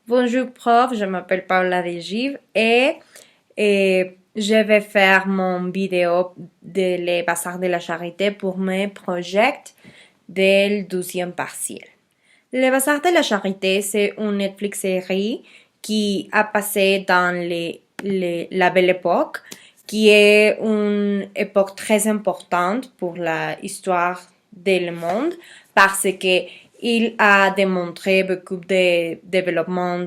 Bonjour prof, je m'appelle Paula Regiv et je vais faire mon vidéo de les Bazars de la Charité pour mes projets del 12e partiel. Les Bazars de la Charité, c'est une Netflix série qui a passé dans la Belle Époque, qui est une époque très importante pour l'histoire du monde parce que il a démontré beaucoup de développement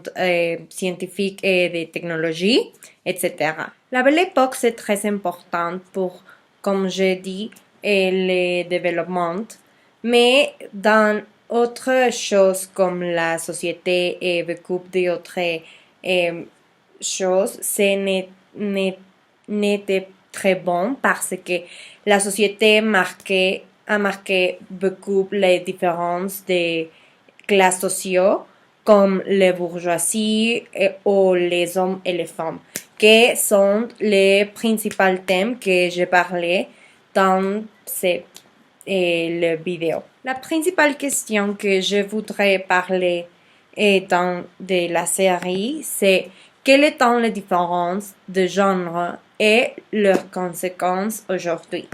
scientifique et de technologie, etc. La Belle Époque, c'est très important pour, comme j'ai dit, le développement, mais dans autre chose comme la société et beaucoup d'autres choses, n'était très bon parce que la société a marqué beaucoup les différences des classes sociaux comme les bourgeoisies ou les hommes et les femmes, qui sont les principaux thèmes que j'ai parlé dans le vidéo. La principale question que je voudrais parler dans de la série, c'est quelles sont les différences de genre et leurs conséquences aujourd'hui.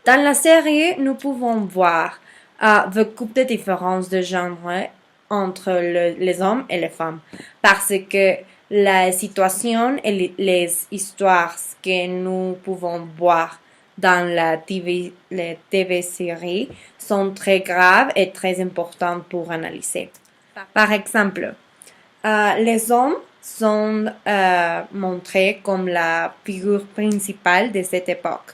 Dans la série, nous pouvons voir beaucoup de différences de genre entre les hommes et les femmes parce que la situation et les histoires que nous pouvons voir dans les TV séries sont très graves et très importantes pour analyser. Par exemple, les hommes sont montrés comme la figure principale de cette époque.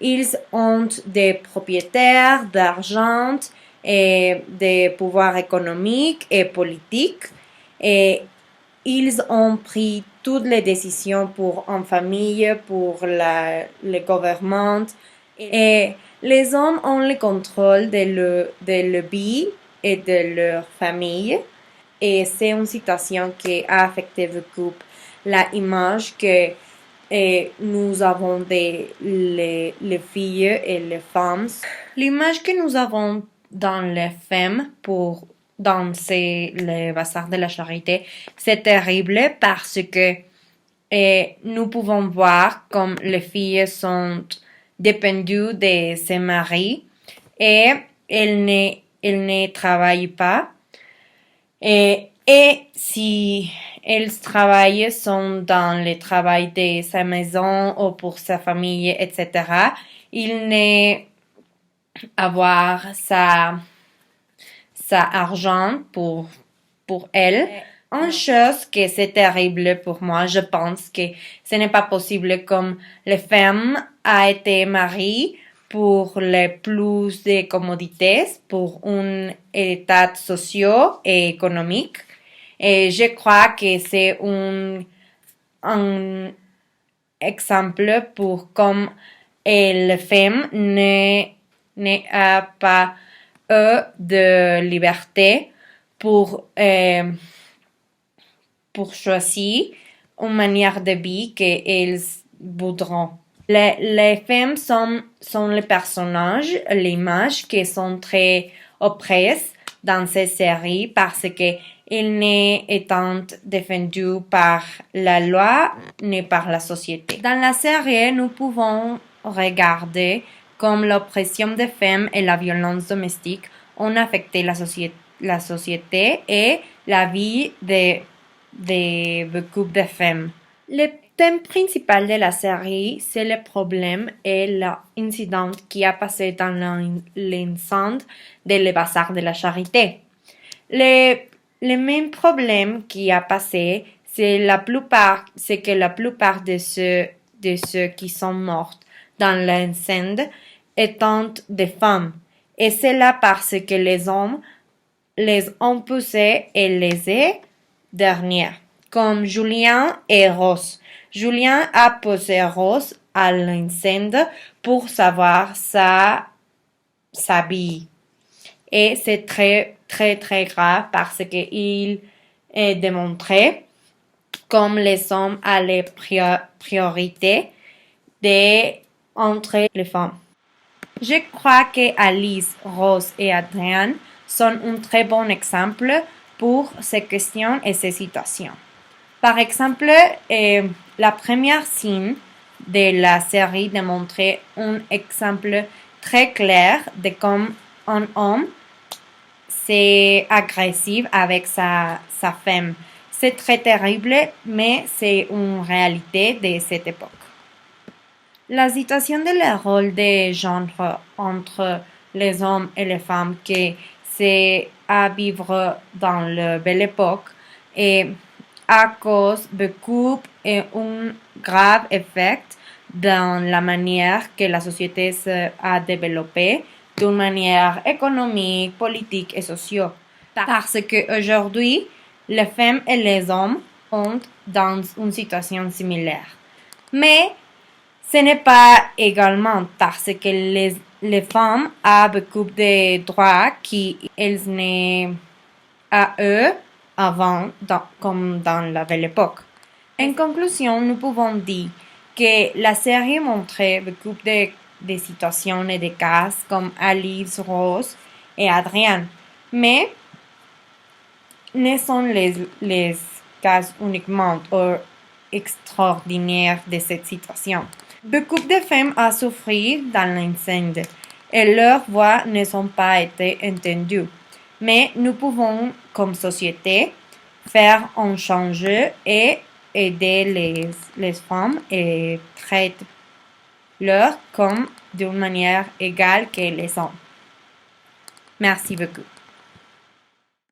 Ils ont des propriétaires d'argent et des pouvoirs économiques et politiques et ils ont pris toutes les décisions pour une famille, pour le gouvernement et les hommes ont le contrôle de leur vie et de leur famille et c'est une situation qui a affecté beaucoup l'image que nous avons les filles et les femmes. L'image que nous avons dans les femmes pour danser les Bazars de la Charité, c'est terrible parce que nous pouvons voir comme les filles sont dépendues de ses maris et elles ne travaillent pas. Et si elles travaillent sont dans le travail de sa maison ou pour sa famille, etc., il n'est avoir sa argent pour elle. Une chose que c'est terrible pour moi, je pense que ce n'est pas possible comme les femmes a été mariées pour les plus de commodités, pour un état social et économique. Et je crois que c'est un exemple pour comme les femmes n'a pas de liberté pour choisir une manière de vie qu'elles voudront. Les femmes sont les personnages, les images qui sont très oppressées dans ces séries parce qu'elles n'étant défendues par la loi ni par la société. Dans la série, nous pouvons regarder comme l'oppression des femmes et la violence domestique ont affecté la société et la vie de beaucoup de femmes. Le thème principal de la série, c'est le problème et l'incident qui a passé dans l'incendie des Bazars de la Charité. Le même problème qui a passé, c'est que la plupart de ceux qui sont morts dans l'incendie étant des femmes. Et c'est là parce que les hommes les ont poussées et les dernières, comme Julien et Rose. Julien a poussé Rose à l'incendie pour savoir sa vie. Et c'est très, très, très grave parce qu'il est démontré comme les hommes à les priorités entre les femmes. Je crois que Alice, Rose et Adrienne sont un très bon exemple pour ces questions et ces situations. Par exemple, la première scène de la série démontrait un exemple très clair de comment un homme c'est agressif avec sa femme. C'est très terrible, mais c'est une réalité de cette époque. La situation de le rôle de genre entre les hommes et les femmes qui c'est à vivre dans la belle époque et à cause de couple et un grave effet dans la manière que la société a développé d'une manière économique, politique et sociale. Parce qu'aujourd'hui, les femmes et les hommes sont dans une situation similaire. Mais ce n'est pas également parce que les femmes ont beaucoup de droits qu'elles n'ont à eux avant, comme dans la belle époque. En conclusion, nous pouvons dire que la série montrait beaucoup de situations et de cas comme Alice, Rose et Adrienne, mais ne sont les cas uniquement extraordinaires de cette situation. Beaucoup de femmes ont souffert dans l'incendie et leurs voix ne sont pas été entendues. Mais nous pouvons, comme société, faire un changement et aider les femmes et traiter-leur comme d'une manière égale que les hommes. Merci beaucoup.